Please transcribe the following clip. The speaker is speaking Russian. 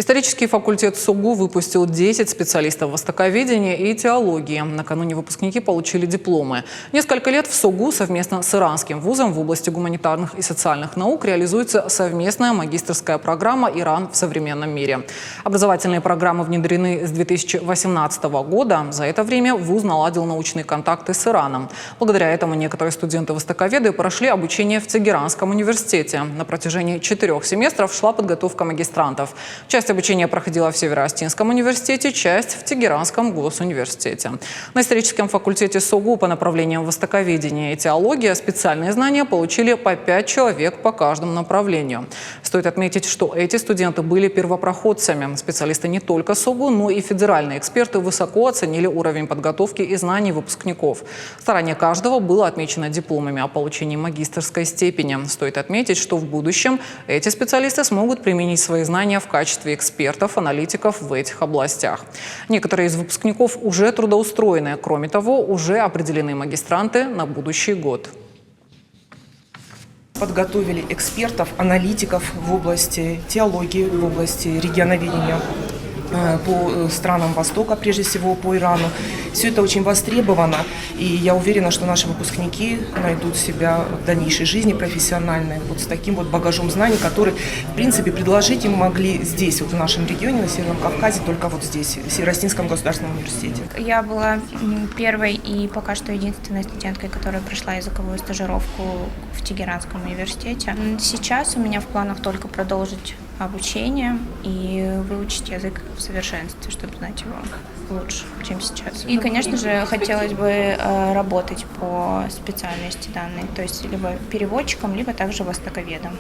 Исторический факультет СОГУ выпустил 10 специалистов востоковедения и теологии. Накануне выпускники получили дипломы. Несколько лет в СОГУ совместно с иранским вузом в области гуманитарных и социальных наук реализуется совместная магистерская программа «Иран в современном мире». Образовательные программы внедрены с 2018 года. За это время вуз наладил научные контакты с Ираном. Благодаря этому некоторые студенты-востоковеды прошли обучение в Тегеранском университете. На протяжении 4 семестров шла подготовка магистрантов. Часть обучения проходила в Северо-Остинском университете, часть в Тегеранском госуниверситете. На историческом факультете СОГУ по направлениям востоковедения и теология специальные знания получили по 5 человек по каждому направлению. Стоит отметить, что эти студенты были первопроходцами. Специалисты не только СОГУ, но и федеральные эксперты высоко оценили уровень подготовки и знаний выпускников. Старание каждого было отмечено дипломами о получении магистерской степени. Стоит отметить, что в будущем эти специалисты смогут применить свои знания в качестве экспертов, аналитиков в этих областях. Некоторые из выпускников уже трудоустроены. Кроме того, уже определены магистранты на будущий год. Подготовили экспертов, аналитиков в области теологии, в области регионоведения по странам Востока, прежде всего по Ирану. Все это очень востребовано, и я уверена, что наши выпускники найдут себя в дальнейшей жизни профессиональной вот с таким вот багажом знаний, который, в принципе, предложить им могли здесь, вот в нашем регионе, на Северном Кавказе, только вот здесь, в Северо-Остинском государственном университете. Я была первой и пока что единственной студенткой, которая прошла языковую стажировку в Тегеранском университете. Сейчас у меня в планах только продолжить обучение и выучить язык в совершенстве, чтобы знать его лучше, чем сейчас. И, конечно же, хотелось бы работать по специальности данной, то есть либо переводчиком, либо также востоковедом.